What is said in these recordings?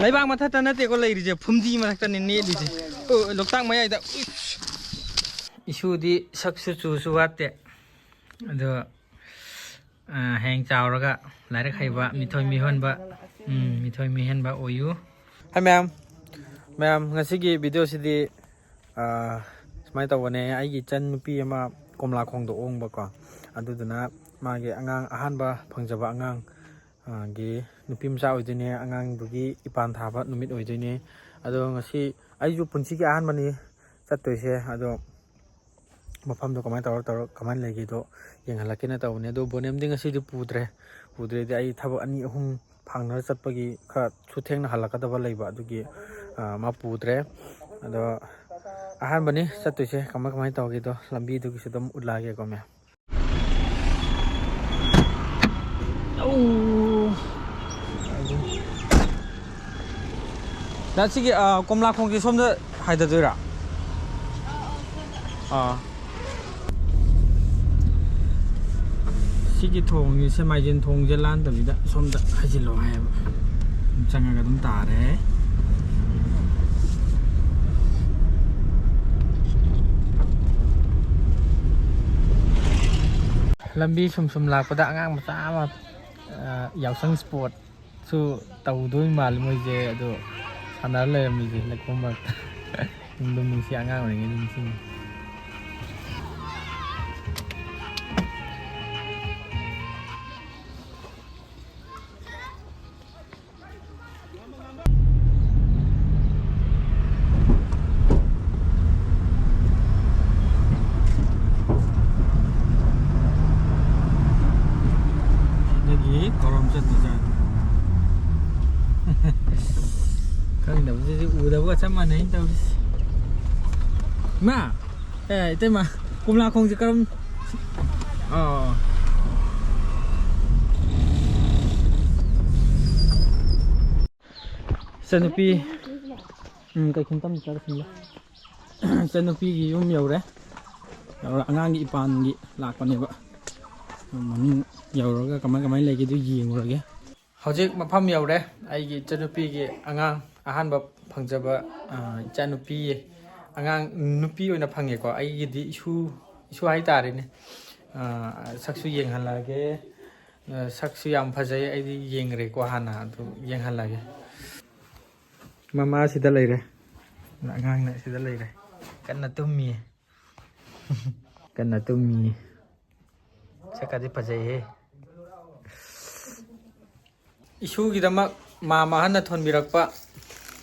ꯂꯩꯕꯥꯛ ꯃꯊꯛꯇ ꯅꯠꯇꯦꯀꯣ ꯂꯩꯔꯤꯁꯦ ꯐꯨꯝꯗꯤ ꯃꯊꯛꯇꯅꯦ ꯅꯦꯠꯂꯤꯁꯦ ꯂꯣꯛꯇꯥꯛ ꯃꯌꯥꯏꯗ ꯏꯁꯨꯗꯤ ꯁꯛꯁꯨ ꯆꯨꯁꯨ ꯋꯥꯠꯇꯦ ꯑꯗꯣ ꯍꯌꯦꯡ ꯆꯥꯎꯔꯒ ꯂꯥꯏꯔꯤꯛ ꯍꯩꯕ ꯃꯤꯊꯣꯏ ꯃꯤꯍꯦꯟꯕ ꯑꯣꯏꯌꯨ ꯍꯥꯏ ꯃꯌꯥꯝ ꯉꯁꯤꯒꯤ ꯚꯤꯗꯤꯑꯣꯁꯤꯗꯤ ꯁꯨꯃꯥꯏꯅ ꯇꯧꯕꯅꯦ ꯑꯩꯒꯤ ꯏꯆꯟ ꯅꯨꯄꯤ ꯑꯃ ꯀꯣꯝꯂꯥꯈꯣꯡꯗ ꯑꯣꯡꯕꯀꯣ ꯑꯗꯨꯗꯨꯅ ꯃꯥꯒꯤ ꯑꯉꯥꯡ ꯑꯍꯥꯟꯕ ꯐꯪꯖꯕ ꯑꯉꯥꯡ ꯒꯤ ꯅꯨꯄꯤ ꯃꯆꯥ ꯑꯣꯏꯗꯣꯏꯅꯦ ꯑꯉꯥꯡꯗꯨꯒꯤ ꯏꯄꯥꯟ ꯊꯥꯕ ꯅꯨꯃꯤꯠ ꯑꯣꯏꯗꯣꯏꯅꯦ ꯑꯗꯣ ꯉꯁꯤ ꯑꯩꯁꯨ ꯄꯨꯟꯁꯤꯒꯤ ꯑꯍꯥꯟꯕꯅꯤꯆꯠꯇꯣꯏꯁꯦ ꯑꯗꯣ ꯃꯐꯝꯗꯣ ꯀꯃꯥꯏꯅ ꯀꯃꯥꯏꯅ ꯂꯩꯒꯦꯗꯣ ꯌꯦꯡꯍꯜꯂꯛꯀꯦꯅ ꯇꯧꯕꯅꯦ ꯑꯗꯣ ꯕꯣꯅꯦꯝꯗꯤ ꯉꯁꯤꯗꯤ ꯄꯨꯗ꯭ꯔꯦꯗꯤ ꯑꯩ ꯊꯕꯛ 2-3 ꯐꯥꯡꯅꯔ ꯆꯠꯄꯒꯤ ꯈꯔꯁꯨ ꯊꯦꯡꯅ ꯍꯜꯂꯛꯀꯗꯕ ꯂꯩꯕ ꯑꯗꯨꯒꯤ ꯃꯥ ꯄꯨꯗ꯭ꯔꯦ ꯑꯗꯣ ꯑꯍꯥꯟꯕꯅꯤ ꯆꯠꯇꯣꯏꯁꯦ ꯀꯃꯥꯏꯅ ꯇꯧꯒꯦꯗꯣ ꯂꯝꯕꯤꯗꯨꯒꯤꯁꯨ ꯑꯗꯨꯝ ꯎꯠꯂꯛꯑꯒꯦꯀꯣ ꯃꯌꯥꯝ ꯁꯤꯒꯤ ꯀꯣꯝꯂꯥꯈꯣꯡꯁꯦ ꯁꯣꯝꯗ ꯍꯥꯏꯊꯗꯣꯏꯔꯥ ꯁꯤꯒꯤ ꯊꯣꯡꯁꯦ ꯁꯦꯃꯥꯏꯖꯤꯟ ꯊꯣꯡꯁꯦ ꯂꯥꯟꯗꯕꯤꯗ ꯁꯣꯝꯗ ꯍꯩꯖꯤꯜꯂꯣ ꯍꯥꯏꯌꯦꯕ ꯆꯪꯉꯒ ꯑꯗꯨꯝ ꯇꯥꯔꯦ ꯂꯝꯕꯤ ꯁꯨꯝ ꯂꯥꯛꯄꯗ ꯑꯉꯥꯡ ꯃꯆꯥ ꯑꯃ ꯌꯥꯎꯁꯪ ꯁ꯭ꯄꯣꯔꯠꯁꯨ ꯇꯧꯗꯣꯏ ꯃꯥꯜꯂꯤ ꯃꯣꯏꯁꯦ ꯑꯗꯣ ꯁꯥꯟꯅꯔ ꯂꯩꯔꯝꯃꯤꯁꯦ ꯂꯩꯈꯣꯝ ꯃꯔꯛꯇ ꯑꯗꯨꯝ ꯅꯨꯡꯁꯤ ꯑꯉꯥꯡ ꯑꯣꯏꯔꯤꯉꯩ ꯅꯤꯡꯁꯤꯡꯉꯤ ꯀꯧꯔꯝ ꯆꯠꯇꯣꯏꯖꯥꯠ ꯈꯪꯗꯕꯁꯤꯗꯤ ꯎꯗꯕꯒ ꯆꯞ ꯃꯥꯟꯅꯩ ꯇꯧꯔꯤꯁꯤ ꯏꯃꯥ ꯏꯇꯩꯃ ꯀꯣꯝꯂꯥꯈꯣꯡꯁꯦ ꯀꯔꯝ ꯏꯆꯟꯅꯨꯄꯤ ꯀꯩꯈꯨꯝꯇꯝ ꯏꯆꯟꯅꯨꯄꯤꯒꯤ ꯌꯨꯝ ꯌꯧꯔꯦ ꯑꯉꯥꯡꯒꯤ ꯏꯄꯥꯟꯒꯤ ꯂꯥꯛꯄꯅꯦꯕ ꯃꯃꯤꯡ ꯌꯧꯔꯒ ꯀꯃꯥꯏꯅ ꯂꯩꯒꯦꯗꯣ ꯌꯦꯡꯉꯨꯔꯒꯦ ꯍꯧꯖꯤꯛ ꯃꯐꯝ ꯌꯧꯔꯦ ꯑꯩꯒꯤ ꯏꯆꯟꯅꯨꯄꯤꯒꯤ ꯑꯉꯥꯡ ꯑꯍꯥꯟꯕ ꯐꯪꯖꯕ ꯏꯆꯥꯅꯨꯄꯤ ꯑꯉꯥꯡ ꯅꯨꯄꯤ ꯑꯣꯏꯅ ꯐꯪꯉꯦꯀꯣ ꯑꯩꯒꯤꯗꯤ ꯏꯁꯨ ꯍꯥꯏꯇꯥꯔꯦꯅꯦ ꯁꯛꯁꯨ ꯌꯦꯡꯍꯜꯂꯛꯑꯒꯦ ꯁꯛꯁꯨ ꯌꯥꯝ ꯐꯖꯩ ꯑꯩꯗꯤ ꯌꯦꯡꯈ꯭ꯔꯦꯀꯣ ꯍꯥꯟꯅ ꯑꯗꯨ ꯌꯦꯡꯍꯜꯂꯒꯦ ꯃꯃꯥ ꯁꯤꯗ ꯂꯩꯔꯦ ꯑꯉꯥꯡꯅ ꯁꯤꯗ ꯂꯩꯔꯦ ꯀꯟꯅ ꯇꯨꯝꯃꯤꯌꯦ ꯁꯛꯀꯗꯤ ꯐꯖꯩꯍꯦ ꯏꯁꯨꯒꯤꯗꯃꯛ ꯃꯥꯝꯃ ꯑꯍꯟꯅ ꯊꯣꯟꯕꯤꯔꯛꯄ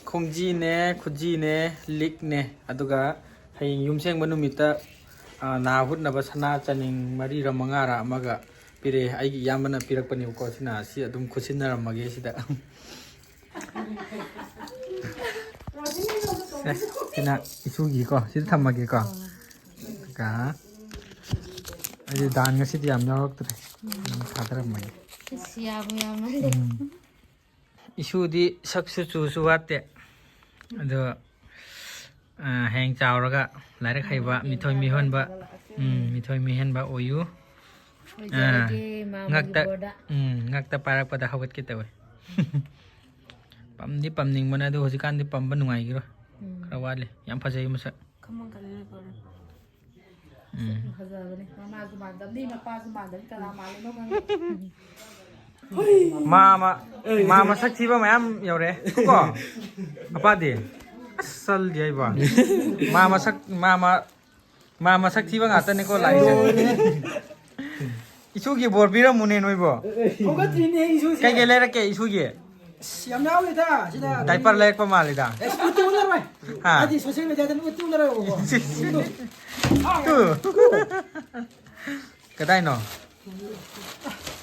ꯈꯣꯡꯖꯤꯅꯦ ꯈꯨꯖꯤꯅꯦ ꯂꯤꯛꯅꯦ ꯑꯗꯨꯒ ꯍꯌꯦꯡ ꯌꯨꯝꯁꯦꯡꯕ ꯅꯨꯃꯤꯠꯇ ꯅꯥ ꯍꯨꯠꯅꯕ ꯁꯅꯥ ꯆꯅꯤꯡ 4ꯔ 5ꯔ ꯑꯃꯒ ꯄꯤꯔꯛꯑꯦ ꯑꯩꯒꯤ ꯏꯌꯥꯝꯕꯅ ꯄꯤꯔꯛꯄꯅꯦꯕꯀꯣ ꯁꯤ ꯑꯗꯨꯝ ꯈꯨꯠꯁꯤꯟꯅꯔꯝꯃꯒꯦ ꯁꯤꯗ ꯁꯤꯅ ꯏꯁꯨꯒꯤꯀꯣ ꯁꯤꯗ ꯊꯝꯃꯒꯦꯀꯣ ꯑꯗꯨꯒ ꯑꯩꯗꯤ ꯗꯥꯟ ꯉꯁꯤꯗꯤ ꯌꯥꯝ ꯌꯥꯎꯔꯛꯇ꯭ꯔꯦ ꯊꯥꯗꯔꯝꯃꯒꯦ ꯏꯁꯨꯗꯤ ꯁꯛꯁꯨ ꯆꯨꯁꯨ ꯋꯥꯠꯇꯦ ꯑꯗꯣ ꯍꯌꯦꯡ ꯆꯥꯎꯔꯒ ꯂꯥꯏꯔꯤꯛ ꯍꯩꯕ ꯃꯤꯊꯣꯏ ꯃꯤꯍꯦꯟꯕ ꯑꯣꯏꯌꯨ ꯉꯛꯇ ꯄꯥꯏꯔꯛꯄꯗ ꯍꯧꯒꯠꯀꯦ ꯇꯧꯋꯦ ꯄꯝꯗꯤ ꯄꯝꯅꯤꯡꯕꯅꯦ ꯑꯗꯣ ꯍꯧꯖꯤꯛꯀꯥꯟꯗꯤ ꯄꯝꯕ ꯅꯨꯡꯉꯥꯏꯈꯤꯔꯣꯏ ꯈꯔ ꯋꯥꯠꯂꯤ ꯌꯥꯝ ꯐꯖꯩ ꯃꯁꯛ ꯃꯥ ꯃꯁꯛ ꯊꯤꯕ ꯃꯌꯥꯝ ꯌꯧꯔꯛꯑꯦ ꯀꯣ ꯑꯄꯥꯗꯤ ꯑꯁ ꯆꯜꯗꯤ ꯑꯩꯕ ꯃꯥ ꯃꯁꯛ ꯊꯤꯕ ꯉꯥꯛꯇꯅꯤꯀꯣ ꯂꯥꯛꯏꯁꯦ ꯏꯁꯨꯒꯤ ꯕꯣꯔ ꯄꯤꯔꯝꯃꯨꯅꯦ ꯅꯣꯏꯕꯣ ꯀꯩꯀꯩ ꯂꯩꯔꯛꯀꯦ ꯏꯁꯨꯒꯤ ꯌꯥꯝ ꯌꯥꯎꯋꯤꯗ ꯁꯤꯗ ꯗꯥꯏꯄꯔ ꯂꯩꯔꯛꯄ ꯃꯥꯜꯂꯤꯗ ꯎꯠꯇꯨꯅꯔꯣꯏ ꯍꯥꯏꯗꯤ ꯁꯣꯁꯤꯌꯦꯜ ꯃꯤꯗꯤꯌꯥꯗ ꯎꯠꯇꯨꯅꯔꯣꯏꯕꯀꯣ ꯀꯗꯥꯏꯅꯣ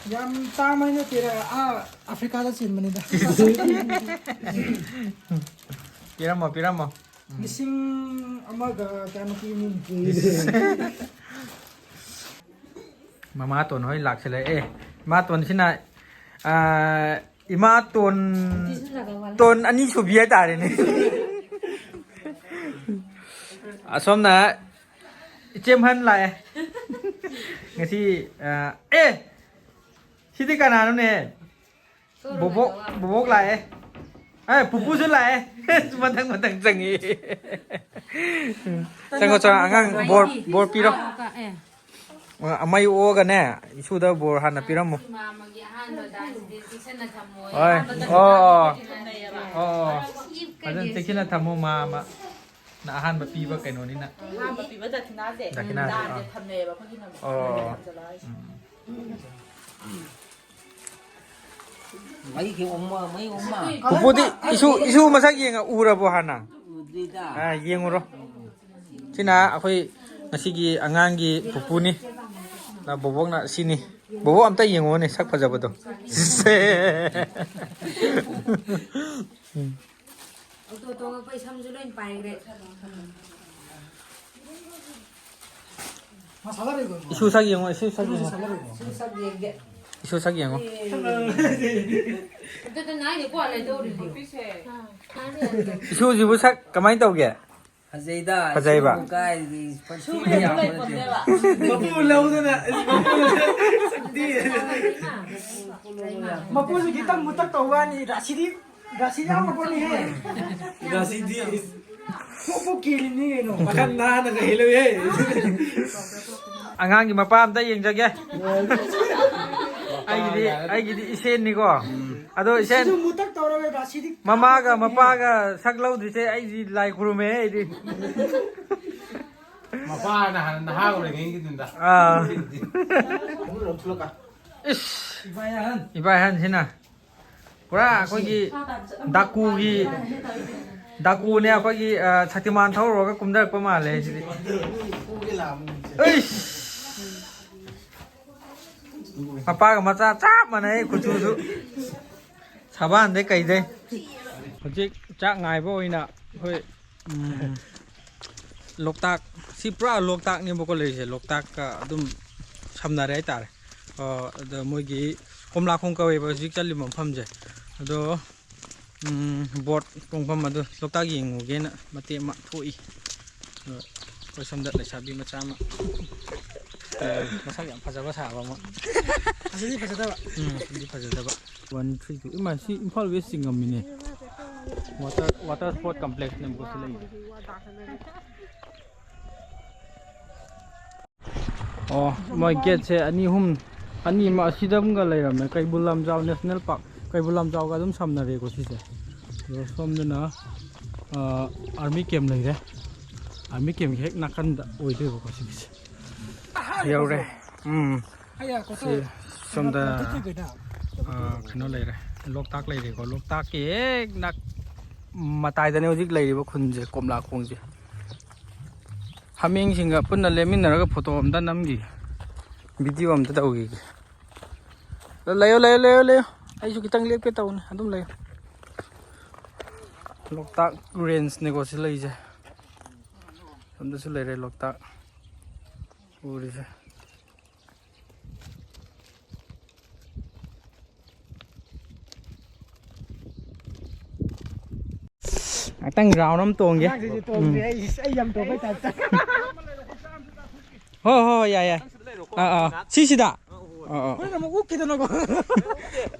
ꯌꯥꯝ ꯇꯥꯡꯕ ꯅꯠꯇꯦꯗ ꯑꯐ꯭ꯔꯤꯀꯥꯗ ꯆꯦꯟꯕꯅꯤꯗ ꯄꯤꯔꯝꯃꯣ 1,000ꯒ ꯀꯌꯥꯅꯣ ꯄꯤꯕꯅꯤ ꯃꯃꯥꯇꯣꯟ ꯍꯣꯏ ꯂꯥꯛꯁꯤꯜꯂꯛꯑꯦ ꯏꯃꯥꯇꯣꯟꯁꯤꯅ ꯏꯃꯥꯇꯣꯟ 2 ꯁꯨꯕꯤ ꯍꯥꯏꯇꯥꯔꯦꯅꯦ ꯑꯁꯣꯝꯅ ꯏꯆꯦꯝꯍꯟ ꯂꯥꯛꯑꯦ ngasi sidi kananone bobok lae 哎，不是来，我等整伊。等我做俺刚波比咯，ไม่โอกันแน่ชูเดอร์โบหันนะพี่รำมุโอ้ยโอ้โอ้อาจารย์จะคิดนะทำมานะอาหารแบบปีว่าไก่โน่นนี่นะห้ามปีว่าจะทินาเด็กด้านจะทำเนยแบบพวกที่ทำ อ๋อ mấy cái ông mà mấy ông mà กูพูดที่อิชูมาสักยิงอ่ะอูระโบหันนะ đi ra ยิงอูรที่น่ะค่อยนาซิกีอ่างงานกีปุ๊บนี่แล้วบวกน่ะสินี่บวกอันแต่ยิงอูนี่สักพักจะบ่ต้องเซ่ ตัวไปทำจุดเล่นไปเลย 아 사과를 이거. อิชูสักยิงอูอิชูสักยิงอู 사과를 이거. สักเย็นเด็ก อิชูสักยิงอู แต่ไหนเดี๋ยวกว่าอะไรดูดิ อิชูจิบุสักกำไมตัวแก Hazeda Hazaiba. cái gì phân tích ไม่ได้คนเดียวอ่ะ 마포 나오잖아. 마포에서 기타 못딱 떠가니 라시디 한번 보니 해. 라시디. 포포 기린이 너. 마간 나는 거 헬로해. อ่างงานกีมาป้ามแต่ยิงจะแกไอ้กี่ดีเส้นนี่ก็อะตัวเส้น 지금 못딱 떠라고 라시디. มาม่ากับมาป้ากับสักเล่าดิเซ่ไอ้ดีลายครูเมย์ไอ้ดี 마파나 하는 하고 그래 얘기된다. อ่า 오늘 어떻게 할까? อีไปฮันใช่น่ะกูว่าคนกี่ดักกูเนี่ยคนกี่ชักติมานเท่าเราก็กุมได้ประมาณเลยสิเอ้ยมาป้ากับมาจ้าจ้ามาไหนกูชูชาวบ้านได้ไก่ได้คนที่จ้าง่ายป่ะอีน่ะเฮ้ยลกตักสิปราลกตักนี่บุกเลยใช่ลกตักก็ดุมชำนาญได้ตาเลยเดี๋ยวเมื่อกี้ผมลาคงกวีไปจิกจัลลิมพัมเจเดี๋ยวบอดตรงพัมมาดูลกตักยิงหัวเกนมาเตะมาทุยก็ชำดัดเลยชาบีมาจ้ามามาสักอย่างภาษาบ้างมั้ง 라시디 빠졌다. ดีภาษาบ้าง132มันสิอิมพอลเวสซิงกัมมิเน่วอเตอร์สปอร์ตคอมเพล็กซ์เนี่ยบุษเลยอ๋อมาเก็ตเชอันนี้หุ่มอันนี้มาสิดำกันเลยนะแม่ไก่บุลลัมเจ้า national park ไก่บุลลัมเจ้าก็ต้องทำนาเรก็สิเจ้เดี๋ยวส้มเนี่ยนะarmy camp เลยนะ army camp แค่นักกันโอ้ยเดี๋ยวก็สิเดี๋ยวเลย하야 그것도 ส้มเด 그거다. ขนมเลยโลกตักเลยดีกว่าโลกตักเก๋นักมาตายแต่เนี่ยจิกเลยว่าคุณจะกลมลาคงจะทำเองสิงกับปุ่นนั่นเลยมินนั่นก็โฟโต้ผมด้านน้ำกี่วิดีโอผมจะเอากี่แล้วเลยไอ้ชุกิตังเลี้ยงไปเต่าเนี่ยอันนั้นเลยโลกตักเรนส์เนี่ยก็สิเลยจ้ะผมจะสิเลยโลกตักโอ้ดิจ้ะตั้งราวน้ำตวงเยอะ 또 아이 또ไปจัด โอ้โหใหญ่시시다 그러니까 뭐 웃기도 나고.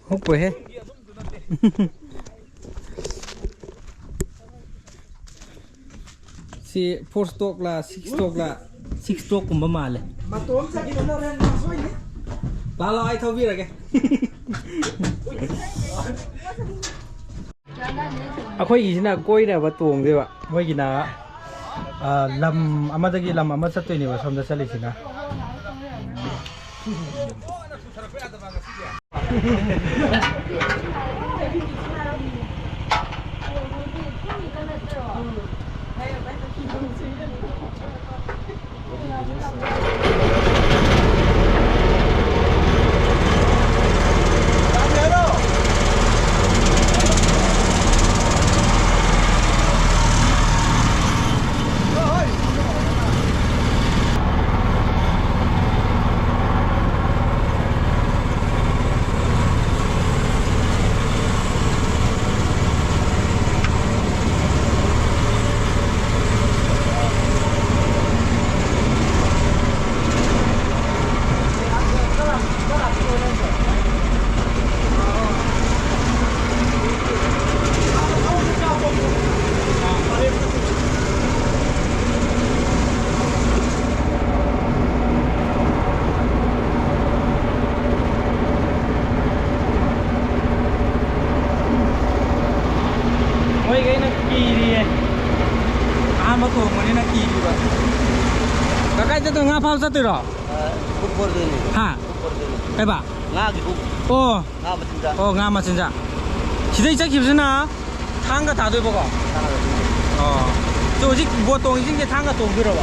혹보해 si 4 stock lah 6 stock lah 6 stock cũng bấm mà mà tôm sao cái nó lên sôi nhỉ? ba lo ai thâu biết rồi kìa อาค่อยอีน่ะก้อยเนี่ยว่าตวงดีว่ะค่อยกินนะลำอามาตะกี้ลำอามาสัตว์ตัวนี้ว่าสมจะสลิสินะ 파우 쌌더라. 국보르드니. 하. 해봐. 나기 국. 오. 나 맞습니다. 가 맞진자. 지대 이자 깊으나 탕가 다 돼보고. 저 아직 뭐 똥이진 게 탕가 똥 들어봐.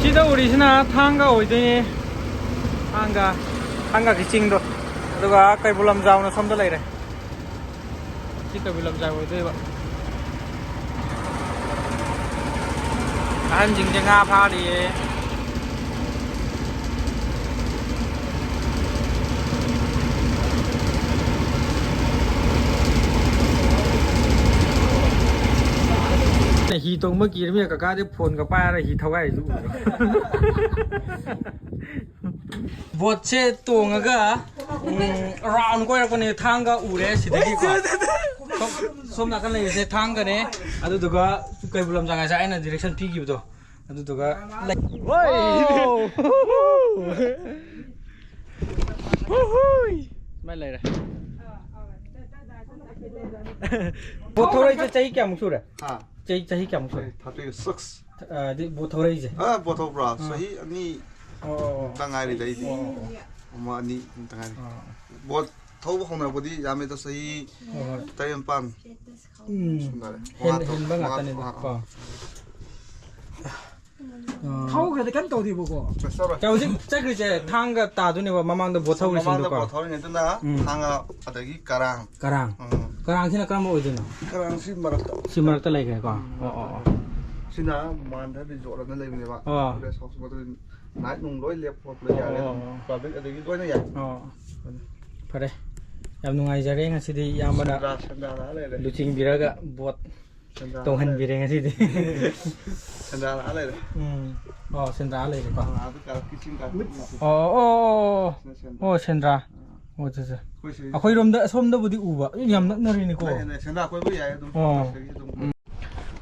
시다 우리시나 탕가 오이더니 탕가 기칭도 그리고 cây bù lâm dao nó xong tới đây này chiếc cây bù lâm dao rồi đây bạn anh chỉnh cho Nga pha đi hi tông มื่อกี้เนี่ยกะได้พลกับป้าอะไรhiเท่าไหร่รู้บทเชตัวงก็ราวน์ก็ยังคนนี้ทางก็อู่เลยสิเด็กก็สมนักกันเลยเสทางกันเนี่ยอะดูก็ใครบุลมจังไงใช่ไอ้นั่น direction พี่กี่ตัวอะดูก็เฮ้ยไม่เลยเลยบทเท่าไรจะใจแก่มุสุเลยใจแก่มุสุ 36 บทเท่าไรจะบทบราสฮีอันนี้ตั้งไงเลยดีมาอันนี้ตั้งไงบทเท่าของเราพอดียามเป็นสฮีไต้ปันเห็นบ้างอ่ะตอนนี้ก็เขาเกิดกันตัวที่บุกเจ้าจะคือจะทางกับตาตัวนี้ว่ามาบทเท่าไรสิลูกก็ บทเท่านี้ตัวน่ะทางอะไรกี่การังที่นักการเมืองอื่นนะการังสิมารักตะไลกันก็สินะมันถ้าเป็นโจทย์นั่นเลยมั้ยวะเรื่องสอบสวนนัดนุ่งร้อยเล็บพอเลยอย่างนี้ตอนเป็นอะไรกี่ร้อยนั่นอย่างพอได้ยามนุ่งไอจะเร่งสิดียามมันดูจริงบีระก็บทตรงหันบีเร่งสิดีสันดาลอะไรเลยเซนดาเลยก็เซนดาคุยรวมเดส้มเดบุตรอูบะยำนักนรินิโก้เซนดาคุยผู้ใหญ่ดู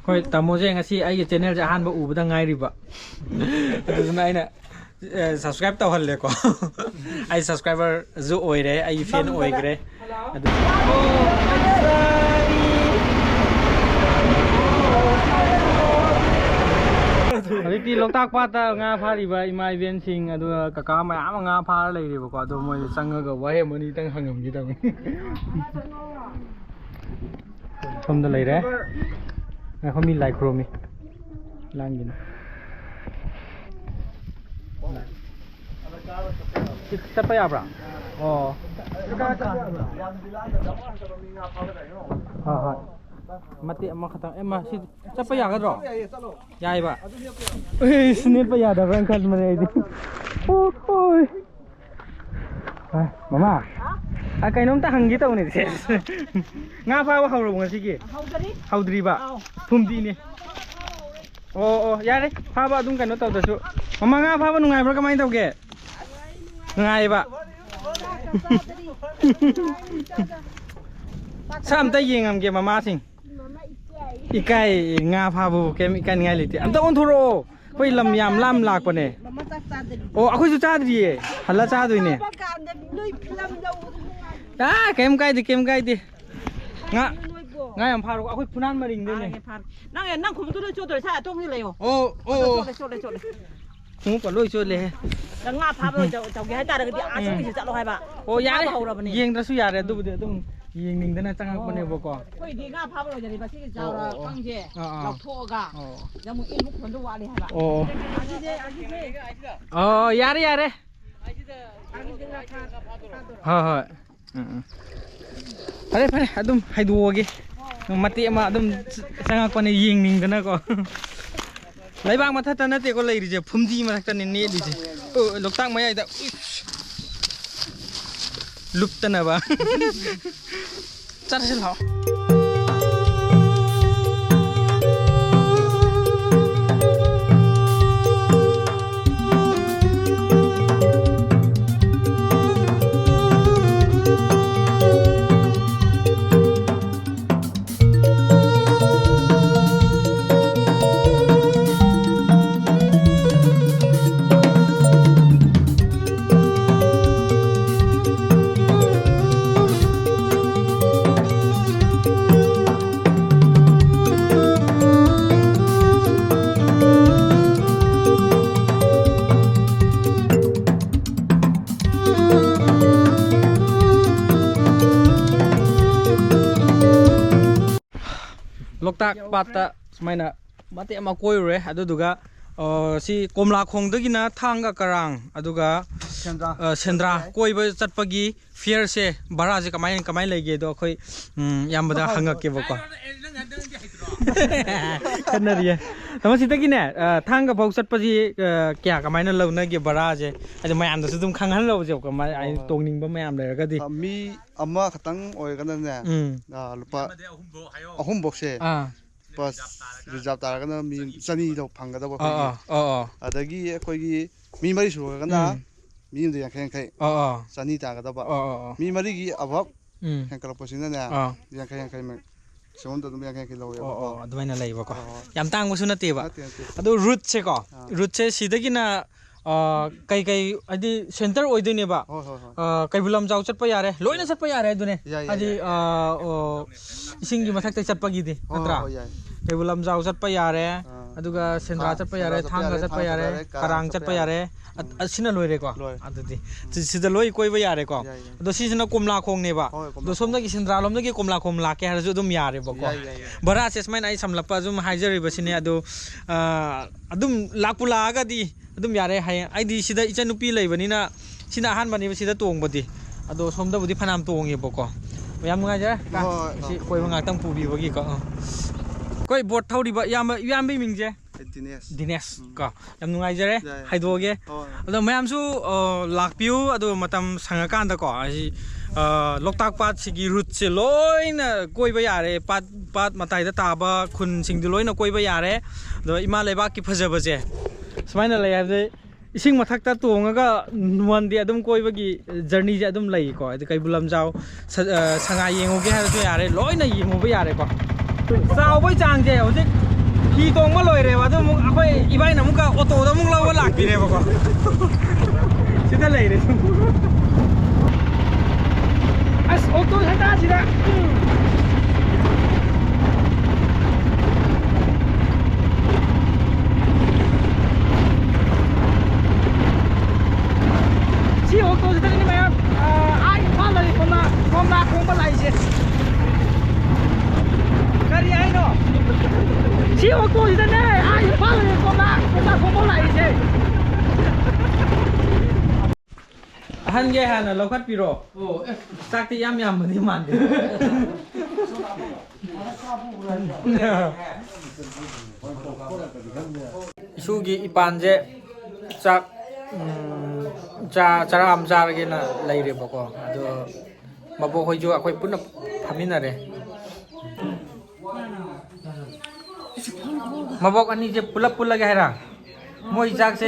คุยตามโมเจงสิไอ้เจเนลจะหันบ่อูบตั้งไงริบะดูสมัยเนี่ยsubscribe ต่อหันเลยก็ไอ้ subscriber จู่โอยเลยไอ้แฟนโอยกันเลยที่ลงตากป้าตางาพาดีไปมาเวียนชิงดูกะกาไม่อางาพาเลยดีกว่าตัวมันสังเกตว่าเฮ้มันนี่ตั้งหังงกี่ตังชมตัวเลยเด้เขามีลายโครมีล่างกินจะไปอะไรอ๋อมาเตะมาขัดมาสิจะไปอะไรกันหรอยายป่ะเฮ้ยสนิทไปอะไรแรงขัดมันเลยดิโอ้ยมาม่าไก่น้ำตาหังกี่ตัวนี่เสียงาพาว่าเขาหลงกันสิกี่เขาดรีบะทุ่มดีนี่โอ้ยายเลยพาบ้าดุ้งกันโน้ตตัวสุมาม่างาพาว่าหนุ่งไงเพราะก็ไม่เท่าแก่ไงป่ะซ้ำแต่ยิงอันเกี่ยมาม่าสิอีกไก่งาพาบุกเกมอีกไก่ไงลิติอันต้องอนทุโรไปลำยำล่ำหลากปะเนี่ยโอ้aku sudah tadi halah satu ini dah kem kai di nggak yang paru aku punan mering deh nih nang kamu tuh coba saya tuh nih leo coba kamu perlu coba leh nggak apa-apa jauh jauh kita ada di asal bisa lo hai pak oh ya yang terus ya ada tuh ꯌꯦꯡꯅꯤꯡꯗꯅ ꯆꯪꯉꯛꯄꯅꯦꯕꯀꯣ ꯑꯩꯈꯣꯏꯗꯤ ꯉꯥ ꯐꯥꯕ ꯂꯣꯏꯖꯔꯤꯕ ꯁꯤꯒꯤ ꯆꯥꯎꯔ ꯀꯪꯁꯦ ꯂꯧꯊꯣꯛꯑꯒ ꯑꯃꯨꯛ ꯏꯟꯃꯨꯛ ꯍꯣꯟꯗꯣꯛ ꯋꯥꯠꯂꯤ ꯍꯥꯏꯕ ꯑꯣ ꯌꯥꯔꯦ ꯌꯥꯔꯦ ꯍꯣꯏ ꯍꯣꯏ ꯐꯔꯦ ꯐꯔꯦ ꯑꯗꯨꯝ ꯍꯥꯏꯗꯣꯛꯑꯒꯦ ꯃꯇꯦꯛ ꯑꯃ ꯑꯗꯨꯝ ꯆꯪꯉꯛꯄꯅꯦ ꯌꯦꯡꯅꯤꯡꯗꯅꯀꯣ ꯂꯩꯕꯥꯛ ꯃꯊꯛꯇ ꯅꯠꯇꯦꯀꯣ ꯂꯩꯔꯤꯁꯦ ꯐꯨꯝꯗꯤ ꯃꯊꯛꯇꯅꯦ ꯅꯦꯠꯂꯤꯁꯦ ꯂꯣꯛꯇꯥꯛ ꯃꯌꯥꯏꯗ ꯂꯨꯞꯇꯅꯕ ꯆꯠꯁꯤ ꯂꯥꯛꯑꯣ ꯂꯣꯛꯇꯥꯛ ꯄꯥꯠꯇ ꯁꯨꯃꯥꯏꯅ ꯃꯇꯦꯛ ꯑꯃ ꯀꯣꯏꯔꯨꯔꯦ ꯑꯗꯨꯗꯨꯒ ꯁꯤ ꯀꯣꯝꯂꯥꯈꯣꯡꯗꯒꯤꯅ ꯊꯥꯡꯒ ꯀꯔꯥꯡ ꯑꯗꯨꯒ ꯁꯦꯟꯗ꯭ꯔꯥ ꯀꯣꯏꯕ ꯆꯠꯄꯒꯤ ꯐꯤꯌꯔꯁꯦ ꯚꯔꯥꯁꯦꯀꯃꯥꯏꯅ ꯂꯩꯒꯦꯗꯣ ꯑꯩꯈꯣꯏ ꯏꯌꯥꯝꯕꯗ ꯍꯪꯉꯛꯀꯦꯕꯀꯣ ꯈꯟꯅꯔꯤꯌꯦ ꯃꯁꯤꯗꯒꯤꯅꯦ ꯊꯥꯡꯒ ꯐꯥꯎ ꯆꯠꯄꯁꯤ ꯀꯌꯥ ꯀꯃꯥꯏꯅ ꯂꯧꯅꯒꯦ ꯚꯔꯥꯁꯦ ꯍꯥꯏꯗꯤ ꯃꯌꯥꯝꯗꯁꯨ ꯑꯗꯨꯝ ꯈꯪꯍꯜꯂꯧꯁꯦꯕꯀꯣ ꯇꯣꯡꯅꯤꯡꯕ ꯃꯌꯥꯝ ꯂꯩꯔꯒꯗꯤ ꯃꯤ ꯑꯃꯈꯛꯇꯪ ꯑꯣꯏꯔꯒꯅꯅꯦ ꯂꯨꯄꯥ ꯑꯍꯨꯝꯐꯧꯁꯦ ꯕꯁ ꯔꯤꯖꯥꯕ ꯇꯥꯔꯒꯅ ꯃꯤ 200 ꯐꯪꯒꯗꯕ ꯑꯩꯈꯣꯏꯒꯤ ꯑꯗꯒꯤ ꯑꯩꯈꯣꯏꯒꯤ ꯃꯤ 4 ꯁꯨꯔꯒꯅ ꯃꯤ ꯑꯃꯗ 50 200 ꯇꯥꯒꯗꯕ ꯃꯤ 4ꯒꯤ ꯑꯕꯞ ꯍꯦꯟꯀꯠꯂꯛꯄꯁꯤꯅꯅꯦ 50 ꯁꯣꯝꯗ ꯑꯗꯨꯝ 50 ꯂꯧꯋꯦꯕꯀꯣ ꯑꯗꯨꯃꯥꯏꯅ ꯂꯩꯕꯀꯣ ꯌꯥꯝ ꯇꯥꯡꯕꯁꯨ ꯅꯠꯇꯦꯕ ꯑꯗꯣ ꯔꯨꯠꯁꯦꯀꯣ ꯔꯨꯠꯁꯦ ꯁꯤꯗꯒꯤꯅ ꯀꯩ ꯍꯥꯏꯗꯤ ꯁꯦꯟꯇꯔ ꯑꯣꯏꯗꯣꯏꯅꯦꯕ ꯀꯩꯕꯨꯜ ꯂꯝꯖꯥꯎ ꯆꯠꯄ ꯌꯥꯔꯦ ꯂꯣꯏꯅ ꯆꯠꯄ ꯌꯥꯔꯦ ꯑꯗꯨꯅꯦ ꯍꯥꯏꯗꯤ ꯏꯁꯤꯡꯒꯤ ꯃꯊꯛꯇ ꯆꯠꯄꯒꯤꯗꯤ ꯅꯠꯇ꯭ꯔꯥ ꯀꯩꯕꯨꯜ ꯂꯝꯖꯥꯎ ꯆꯠꯄ ꯌꯥꯔꯦ ꯑꯗꯨꯒ ꯁꯦꯟꯗ꯭ꯔꯥ ꯆꯠꯄ ꯌꯥꯔꯦ ꯊꯥꯡꯒ ꯆꯠꯄ ꯌꯥꯔꯦ ꯀꯔꯥꯡ ꯆꯠꯄ ꯌꯥꯔꯦ ꯑꯁꯤꯅ ꯂꯣꯏꯔꯦꯀꯣ ꯑꯗꯨꯗꯤ ꯁꯤꯗ ꯂꯣꯏ ꯀꯣꯏꯕ ꯌꯥꯔꯦꯀꯣ ꯑꯗꯣ ꯁꯤꯁꯤꯅ ꯀꯣꯝꯂꯥꯈꯣꯡꯅꯦꯕ ꯑꯗꯣ ꯁꯣꯝꯗꯒꯤ ꯁꯦꯟꯗ꯭ꯔꯥ ꯂꯣꯝꯗꯒꯤ ꯀꯣꯝꯂꯥꯈꯣꯡ ꯂꯥꯛꯀꯦ ꯍꯥꯏꯔꯁꯨ ꯑꯗꯨꯝ ꯌꯥꯔꯦꯕꯀꯣ ꯚꯔꯥꯁꯦ ꯁꯨꯃꯥꯏꯅ ꯑꯩ ꯁꯝꯂꯞꯄ ꯑꯗꯨꯝ ꯍꯥꯏꯖꯔꯤꯕꯁꯤꯅꯦ ꯑꯗꯣ ꯑꯗꯨꯝ ꯂꯥꯛꯄꯨ ꯂꯥꯛꯑꯒꯗꯤ ꯑꯗꯨꯝ ꯌꯥꯔꯦ ꯍꯌꯦꯡ ꯑꯩꯗꯤ ꯁꯤꯗ ꯏꯆꯟꯅꯨꯄꯤ ꯂꯩꯕꯅꯤꯅ ꯁꯤꯅ ꯑꯍꯥꯟꯕꯅꯦꯕ ꯁꯤꯗ ꯇꯣꯡꯕꯗꯤ ꯑꯗꯣ ꯁꯣꯝꯗꯕꯨꯗꯤ ꯐꯅꯌꯥꯝ ꯇꯣꯡꯉꯦꯕꯀꯣ ꯌꯥꯝ ꯅꯨꯡꯉꯥꯏꯖꯔꯦ ꯁꯤ ꯀꯣꯏꯕ ꯉꯥꯛꯇꯪ ꯄꯨꯕꯤꯕꯒꯤꯀꯣ ꯑꯩꯈꯣꯏ ꯕꯣꯠ ꯊꯧꯔꯤꯕ ꯏꯌꯥꯝꯕꯒꯤ ꯃꯤꯡꯁꯦ ꯗꯤꯅꯦꯁ ꯀꯣ ꯌꯥꯝ ꯅꯨꯡꯉꯥꯏꯖꯔꯦ ꯍꯥꯏꯗꯣꯛꯑꯒꯦ ꯑꯗꯣ ꯃꯌꯥꯝꯁꯨ ꯂꯥꯛꯄꯤꯌꯨ ꯑꯗꯨꯒ ꯃꯇꯝ ꯁꯪꯉꯀꯥꯟꯗꯀꯣ ꯑꯁꯤ ꯂꯣꯛꯇꯥꯛ ꯄꯥꯠꯁꯤꯒꯤ ꯔꯨꯠꯁꯦ ꯂꯣꯏꯅ ꯀꯣꯏꯕ ꯌꯥꯔꯦ ꯄꯥꯠ ꯃꯇꯥꯏꯗ ꯇꯥꯕ ꯈꯨꯟꯁꯤꯡꯗꯨ ꯂꯣꯏꯅ ꯀꯣꯏꯕ ꯌꯥꯔꯦ ꯑꯗꯣ ꯏꯃꯥ ꯂꯩꯕꯥꯛꯀꯤ ꯐꯖꯕꯁꯦ ꯁꯨꯃꯥꯏꯅ ꯂꯩ ꯍꯥꯏꯕꯁꯦ ꯏꯁꯤꯡ ꯃꯊꯛꯇ ꯇꯣꯡꯉꯒ ꯋꯥꯟ ꯗꯦ ꯑꯗꯨꯝ ꯀꯣꯏꯕꯒꯤ ꯖꯔꯅꯤꯁꯦ ꯑꯗꯨꯝ ꯂꯩꯀꯣ ꯍꯥꯏꯗꯤ ꯀꯩꯕꯨꯜ ꯂꯝꯖꯥꯎ ꯁꯉꯥꯏ ꯌꯦꯡꯉꯨꯒꯦ ꯍꯥꯏꯔꯁꯨ ꯌꯥꯔꯦ ꯂꯣꯏꯅ ꯌꯦꯡꯉꯨꯕ ꯌꯥꯔꯦꯀꯣ ꯆꯥꯎꯕꯩ ꯆꯥꯡꯁꯦ ꯍꯧꯖꯤꯛ ꯍꯤ ꯇꯣꯡꯕ ꯂꯣꯏꯔꯦꯕ ꯑꯗꯨ ꯑꯃꯨꯛ ꯑꯩꯈꯣꯏ ꯏꯕꯥꯏꯅ ꯑꯃꯨꯛꯀ ꯑꯣꯇꯣꯗ ꯑꯃꯨꯛ ꯂꯧꯕ ꯂꯥꯛꯄꯤꯔꯦꯕꯀꯣ ꯁꯤꯗ ꯂꯩꯔꯦ ꯑꯁ ꯑꯣꯇꯣ ꯁꯪꯇꯥꯁꯤꯗ ꯁꯤ ꯑꯣꯇꯣꯁꯤꯗꯅꯤ ꯃꯌꯥꯝ ꯏꯝꯐꯥꯜꯗꯗꯤ ꯀꯣꯝꯂꯥꯈꯣꯡꯕ ꯂꯥꯛꯏꯁꯦ ꯀꯔꯤ ꯍꯥꯏꯅꯣ ꯁꯤ ꯑꯣꯇꯣꯁꯤꯗꯅꯦ ꯏꯝꯐꯥꯜꯗꯗꯤ ꯀꯣꯝꯂꯥꯈꯣꯡꯕ ꯂꯥꯛꯏꯁꯦ ꯑꯍꯟꯒꯤ ꯍꯥꯟꯅ ꯂꯧꯈꯠꯄꯤꯔꯣ ꯆꯥꯛꯇꯤ ꯌꯥꯝꯕꯗꯤ ꯃꯥꯟꯗꯦ ꯏꯁꯨꯒꯤ ꯏꯄꯥꯟꯁꯦ ꯆꯥꯛ ꯆꯔꯥ ꯑꯃ ꯆꯥꯔꯒꯦꯅ ꯂꯩꯔꯦꯕꯀꯣ ꯑꯗꯣ ꯃꯕꯣꯛ ꯍꯣꯏꯁꯨ ꯑꯩꯈꯣই ꯄꯨꯟꯅ ꯐꯝꯃꯤꯟꯅꯔꯦ ꯃꯕꯣꯛ ꯑꯅꯤꯁꯦ ꯄꯨꯜꯂꯒꯦ ꯍꯥꯏꯔ ꯃꯣꯏ ꯆꯥꯛꯁꯦ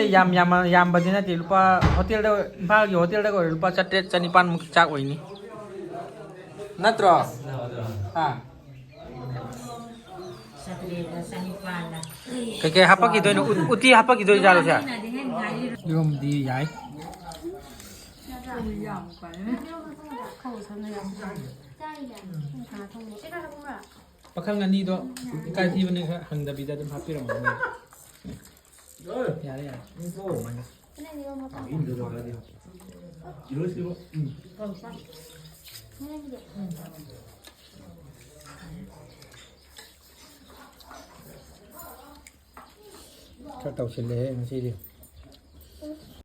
ꯌꯥꯝꯕꯗꯤ ꯅꯠꯇꯦ ꯂꯨꯄꯥ ꯍꯣꯇꯦꯜꯗ ꯏꯝꯐꯥꯜꯒꯤ ꯍꯣꯇꯦꯜꯗ ꯑꯣꯏꯔꯦ ꯂꯨꯄꯥ 700-900 ꯃꯨꯛꯀꯤ ꯆꯥꯛ ꯑꯣꯏꯅꯤ ꯅꯠꯇ꯭ꯔꯣ ꯀꯩꯀꯩ ꯍꯥꯞꯄꯛꯈꯤꯗꯣꯏꯅꯣ ꯎꯇꯤ ꯍꯥꯞꯄꯛꯈꯤꯗꯣꯏ ꯖꯥꯠꯂꯣꯁꯦ ꯌꯣꯝꯗꯤ ꯌꯥꯏ ꯄꯥꯈꯪ ꯑꯅꯤꯗꯣ ꯏꯀꯥꯏ ꯊꯤꯕꯅꯦ ꯈꯔ ꯍꯪꯗꯕꯤꯗ ꯑꯗꯨꯝ ꯍꯥꯞꯄꯤꯔꯝꯃꯣ ꯌꯥꯔꯦ ถ้าเต่าเฉลยมันสิดิ